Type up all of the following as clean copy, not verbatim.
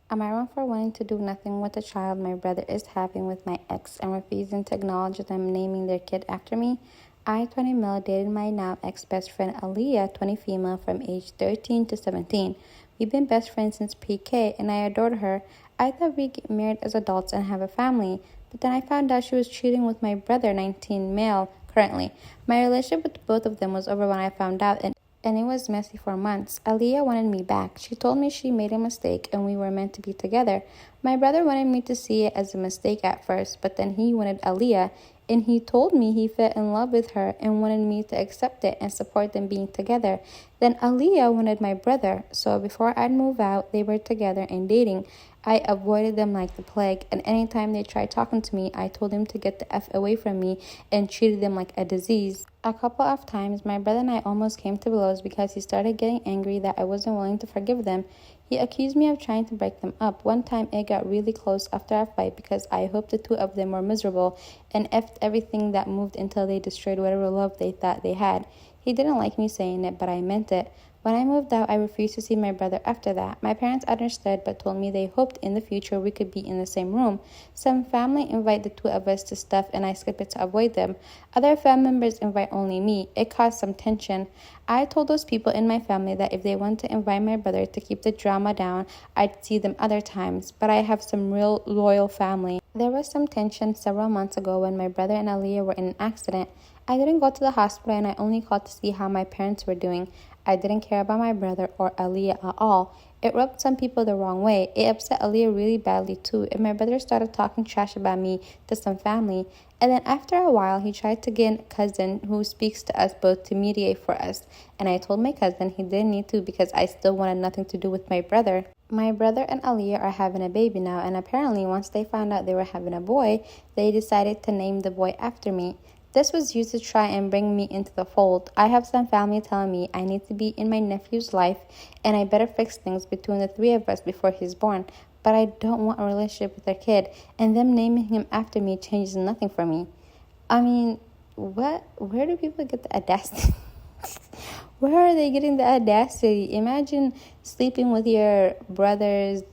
Am I wrong for wanting to do nothing with the child my brother is having with my ex and refusing to acknowledge them naming their kid after me? I, 20 male, dated my now ex best friend Aaliyah, 20 female, from age 13 to 17. We've been best friends since pre-K and I adored her. I thought we'd get married as adults and have a family, but then I found out she was cheating with my brother, 19 male, currently. My relationship with both of them was over when I found out, and it was messy for months. Aaliyah wanted me back. She told me she made a mistake and we were meant to be together. My brother wanted me to see it as a mistake at first, but then he wanted Aaliyah, and he told me he fell in love with her and wanted me to accept it and support them being together. Then Aaliyah wanted my brother, so before I'd move out, they were together and dating. I avoided them like the plague, and anytime they tried talking to me, I told them to get the F away from me and treated them like a disease. A couple of times, my brother and I almost came to blows because he started getting angry that I wasn't willing to forgive them. He accused me of trying to break them up. One time, it got really close after a fight because I hoped the two of them were miserable and effed everything that moved until they destroyed whatever love they thought they had. He didn't like me saying it, but I meant it. When I moved out, I refused to see my brother after that. My parents understood but told me they hoped in the future we could be in the same room. Some family invite the two of us to stuff and I skip it to avoid them. Other family members invite only me. It caused some tension. I told those people in my family that if they want to invite my brother to keep the drama down, I'd see them other times, but I have some real loyal family. There was some tension several months ago when my brother and Aaliyah were in an accident. I didn't go to the hospital and I only called to see how my parents were doing. I didn't care about my brother or Aaliyah at all. It rubbed some people the wrong way. It upset Aaliyah really badly too, and my brother started talking trash about me to some family. And then after a while, he tried to get a cousin who speaks to us both to mediate for us. And I told my cousin he didn't need to because I still wanted nothing to do with my brother. My brother and Aaliyah are having a baby now, and apparently once they found out they were having a boy, they decided to name the boy after me. This was used to try and bring me into the fold. I have some family telling me I need to be in my nephew's life and I better fix things between the three of us before he's born. But I don't want a relationship with their kid, and them naming him after me changes nothing for me. I mean, what? Where do people get the audacity? Where are they getting the audacity? Imagine sleeping with your sleeping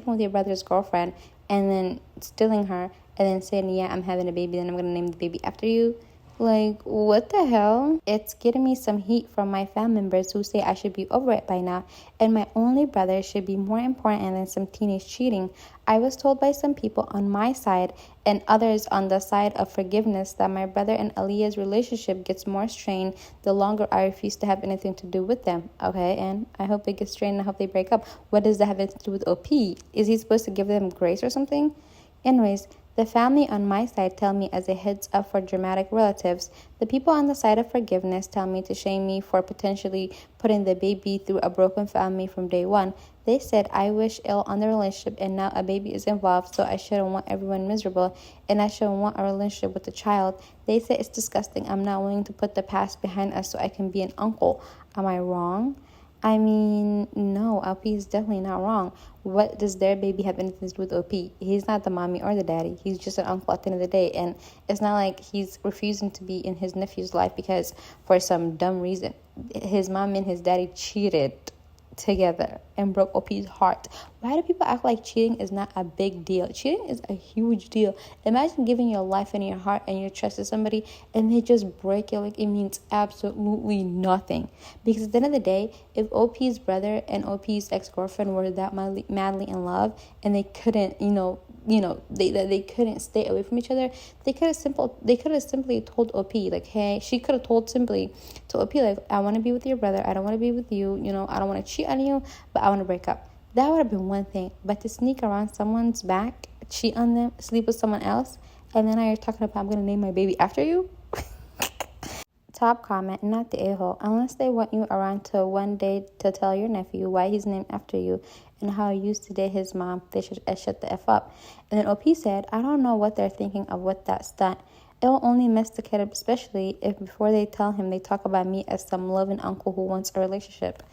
with your brother's girlfriend and then stealing her and then saying, yeah, I'm having a baby, then I'm going to name the baby after you. Like, what the hell? It's getting me some heat from my family members who say I should be over it by now, and my only brother should be more important than some teenage cheating. I was told by some people on my side and others on the side of forgiveness that my brother and Aaliyah's relationship gets more strained the longer I refuse to have anything to do with them. Okay, and I hope they get strained and I hope they break up. What does that have to do with OP? Is he supposed to give them grace or something? Anyways, the family on my side tell me as a heads up for dramatic relatives. The people on the side of forgiveness tell me to shame me for potentially putting the baby through a broken family from day one. They said I wish ill on the relationship and now a baby is involved, so I shouldn't want everyone miserable and I shouldn't want a relationship with the child. They say it's disgusting. I'm not willing to put the past behind us so I can be an uncle. Am I wrong? I mean, no, LP is definitely not wrong. What does their baby have anything to do with OP? He's not the mommy or the daddy. He's just an uncle at the end of the day. And it's not like he's refusing to be in his nephew's life because for some dumb reason. His mom and his daddy cheated together and broke OP's heart. Why do people act like cheating is not a big deal? Cheating is a huge deal. Imagine giving your life and your heart and your trust to somebody and they just break it like it means absolutely nothing. Because at the end of the day, if OP's brother and OP's ex-girlfriend were that madly in love and they couldn't, they couldn't stay away from each other, they could have simply told OP, like, hey, she could have told simply to OP, like, I want to be with your brother, I don't want to be with you, I don't want to cheat on you, but I want to break up. That would have been one thing. But to sneak around someone's back, cheat on them, sleep with someone else, and then now you're talking about I'm going to name my baby after you? Top comment, not the a-hole. Unless they want you around to one day to tell your nephew why he's named after you and how he used to date his mom, they should shut the F up. And then OP said, I don't know what they're thinking of with that stunt. It'll only mess the kid up, especially if before they tell him they talk about me as some loving uncle who wants a relationship.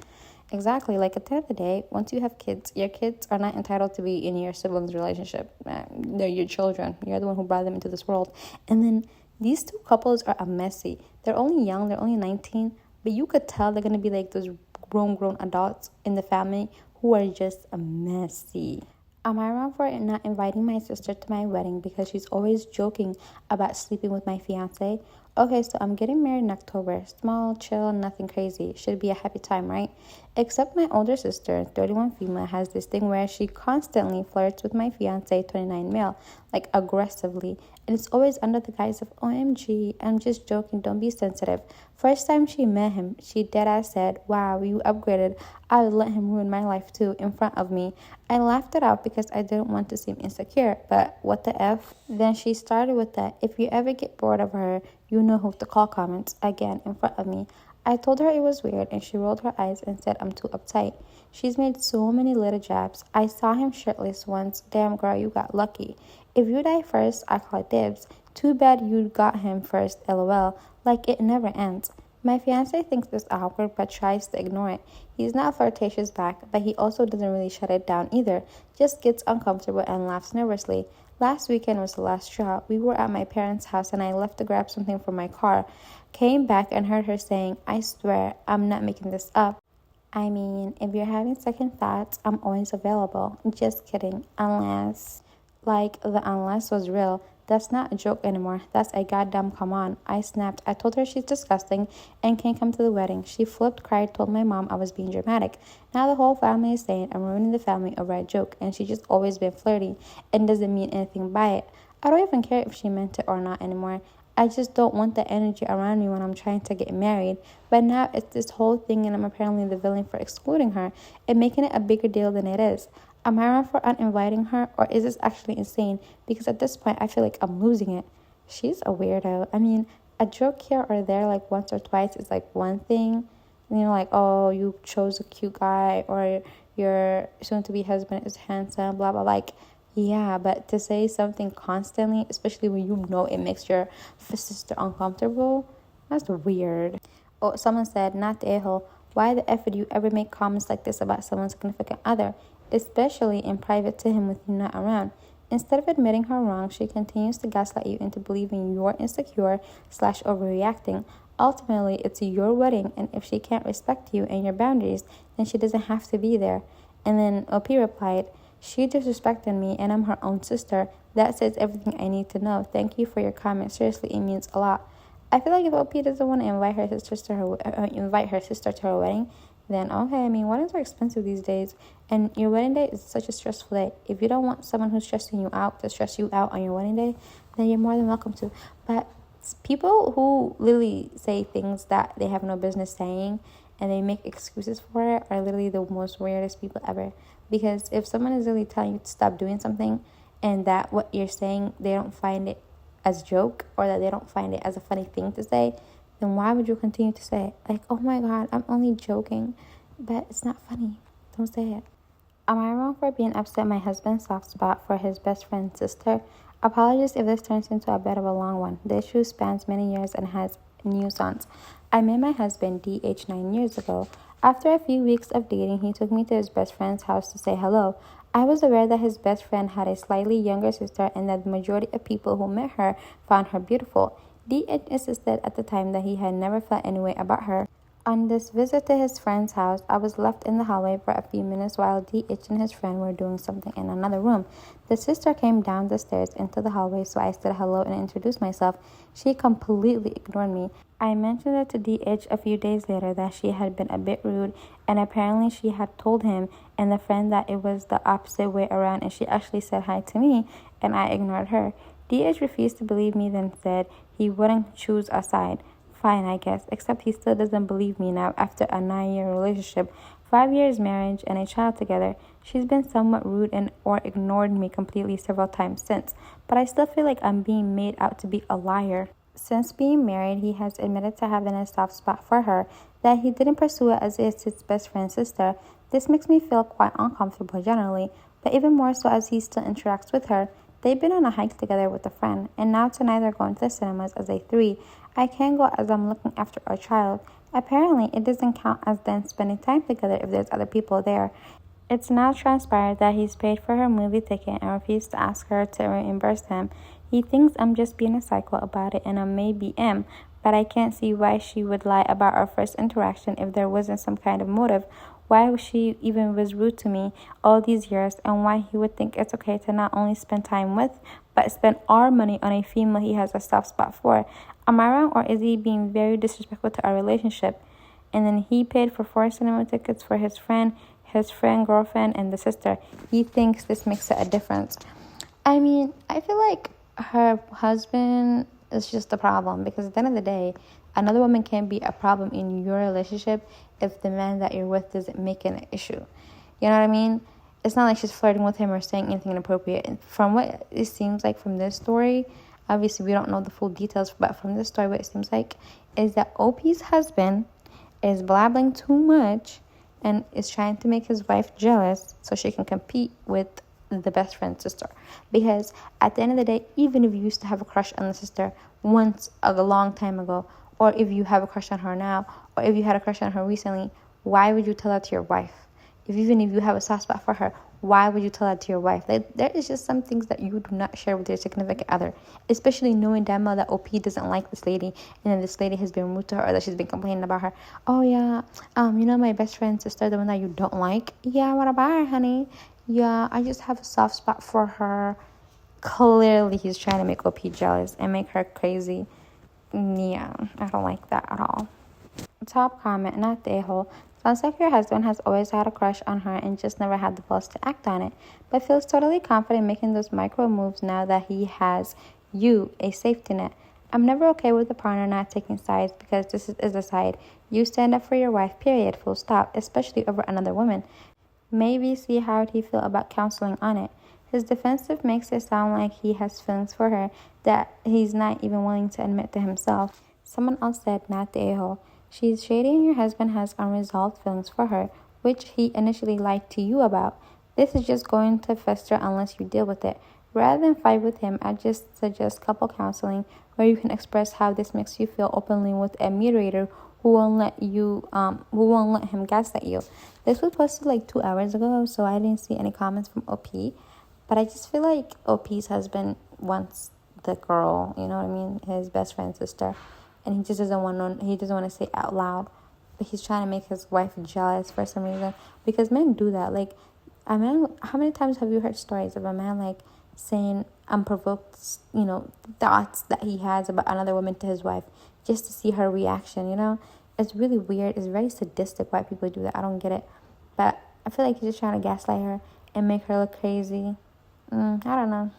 Exactly. Like at the end of the day, once you have kids, your kids are not entitled to be in your siblings' relationship. They're your children. You're the one who brought them into this world. And then these two couples are a messy. They're only young. They're only 19. But you could tell they're going to be like those grown adults in the family who are just messy. Am I wrong for not inviting my sister to my wedding because she's always joking about sleeping with my fiance? Okay, so I'm getting married in October. Small, chill, nothing crazy. Should be a happy time, right? Except my older sister, 31 female, has this thing where she constantly flirts with my fiance, 29 male, like aggressively. And it's always under the guise of, OMG, I'm just joking, don't be sensitive. First time she met him, she deadass said, wow, you upgraded. I would let him ruin my life too in front of me. I laughed it out because I didn't want to seem insecure, but what the F? Then she started with that, if you ever get bored of her, you know who to call comments again in front of me. I told her it was weird and she rolled her eyes and said I'm too uptight. She's made so many little jabs. I saw him shirtless once. Damn girl, you got lucky. If you die first, I call dibs. Too bad you got him first, lol. Like it never ends. My fiance thinks it's awkward but tries to ignore it. He's not flirtatious back, but he also doesn't really shut it down either. Just gets uncomfortable and laughs nervously. Last weekend was the last straw. We were at my parents' house and I left to grab something from my car. Came back and heard her saying, I swear, I'm not making this up. I mean, if you're having second thoughts, I'm always available. Just kidding. Unless was real. That's not a joke anymore. That's a goddamn come on. I snapped. I told her she's disgusting and can't come to the wedding. She flipped, cried, told my mom I was being dramatic. Now the whole family is saying I'm ruining the family over a joke and she's just always been flirty and doesn't mean anything by it. I don't even care if she meant it or not anymore. I just don't want the energy around me when I'm trying to get married. But now it's this whole thing and I'm apparently the villain for excluding her and making it a bigger deal than it is. Am I wrong for uninviting her, or is this actually insane? Because at this point, I feel like I'm losing it. She's a weirdo. I mean, a joke here or there, like once or twice, is like one thing. You know, like, oh, you chose a cute guy, or your soon-to-be husband is handsome, blah, blah, like, yeah, but to say something constantly, especially when you know it makes your sister uncomfortable, that's weird. Oh, someone said, not the a-hole. Why the F would you ever make comments like this about someone's significant other, especially in private to him with you not around? Instead of admitting her wrong, she continues to gaslight you into believing you're insecure/overreacting. Ultimately, it's your wedding, and if she can't respect you and your boundaries, then she doesn't have to be there. And then OP replied, she disrespected me and I'm her own sister. That says everything I need to know. Thank you for your comment. Seriously, it means a lot. I feel like if OP doesn't want to invite her sister to her wedding, then okay. I mean, weddings are expensive these days, and your wedding day is such a stressful day. If you don't want someone who's stressing you out to stress you out on your wedding day, then you're more than welcome to. But people who literally say things that they have no business saying and they make excuses for it are literally the most weirdest people ever. Because if someone is really telling you to stop doing something and that what you're saying, they don't find it as a joke or that they don't find it as a funny thing to say, then why would you continue to say it? Like, oh my God, I'm only joking, but it's not funny. Don't say it. Am I wrong for being upset my husband's soft spot for his best friend's sister? Apologies if this turns into a bit of a long one. The issue spans many years and has nuance. I met my husband DH 9 years ago. After a few weeks of dating, he took me to his best friend's house to say hello. I was aware that his best friend had a slightly younger sister and that the majority of people who met her found her beautiful. DH insisted at the time that he had never felt any way about her. On this visit to his friend's house, I was left in the hallway for a few minutes while DH and his friend were doing something in another room. The sister came down the stairs into the hallway, so I said hello and introduced myself. She completely ignored me. I mentioned it to DH a few days later that she had been a bit rude, and apparently she had told him and the friend that it was the opposite way around, and she actually said hi to me, and I ignored her. DH refused to believe me, then said he wouldn't choose a side. Fine, I guess, except he still doesn't believe me now after a 9-year relationship, 5 years marriage, and a child together. She's been somewhat rude and or ignored me completely several times since, but I still feel like I'm being made out to be a liar. Since being married, he has admitted to having a soft spot for her, that he didn't pursue it as it's his best friend's sister. This makes me feel quite uncomfortable generally, but even more so as he still interacts with her. They've been on a hike together with a friend, and now tonight they're going to the cinemas as a 3. I can't go as I'm looking after our child. Apparently, it doesn't count as them spending time together if there's other people there. It's now transpired that he's paid for her movie ticket and refused to ask her to reimburse him. He thinks I'm just being a psycho about it, and I maybe am, but I can't see why she would lie about our first interaction if there wasn't some kind of motive. why she even was rude to me all these years, and why he would think it's okay to not only spend time with, but spend our money on a female he has a soft spot for. Am I wrong, or is he being very disrespectful to our relationship? And then he paid for 4 cinema tickets for his friend, girlfriend, and the sister. He thinks this makes it a difference. I mean, I feel like her husband is just a problem, because at the end of the day, another woman can be a problem in your relationship if the man that you're with doesn't make it an issue. You know what I mean? It's not like she's flirting with him or saying anything inappropriate. And from what it seems like from this story, obviously we don't know the full details, but from this story, what it seems like is that OP's husband is blabbing too much and is trying to make his wife jealous so she can compete with the best friend's sister. Because at the end of the day, even if you used to have a crush on the sister once a long time ago, or if you have a crush on her now, or if you had a crush on her recently, why would you tell that to your wife? Even if you have a soft spot for her, why would you tell that to your wife? Like, there is just some things that you do not share with your significant other, especially knowing damn well that OP doesn't like this lady, and then this lady has been rude to her, or that she's been complaining about her. Oh yeah, my best friend's sister, the one that you don't like. Yeah, what about her, honey? Yeah, I just have a soft spot for her. Clearly, he's trying to make OP jealous and make her crazy. Yeah, I don't like that at all. Top comment, not the a-hole. Sounds like your husband has always had a crush on her and just never had the balls to act on it, but feels totally confident making those micro moves now that he has you, a safety net. I'm never okay with a partner not taking sides, because this is a side. You stand up for your wife, period, full stop, especially over another woman. Maybe see how would he feel about counseling on it. His defensive makes it sound like he has feelings for her that he's not even willing to admit to himself. Someone else said, not the a-hole. She's shady and your husband has unresolved feelings for her, which he initially lied to you about. This is just going to fester unless you deal with it. Rather than fight with him, I just suggest couple counseling, where you can express how this makes you feel openly with a mediator who won't let him gaslight you. This was posted like 2 hours ago, so I didn't see any comments from OP. But I just feel like OP's husband wants the girl, you know what I mean, his best friend's sister, and he just doesn't want to say it out loud, but he's trying to make his wife jealous for some reason, because men do that. Like, a man, how many times have you heard stories of a man like saying unprovoked, thoughts that he has about another woman to his wife just to see her reaction? It's really weird. It's very sadistic why people do that. I don't get it, but I feel like he's just trying to gaslight her and make her look crazy. I don't know.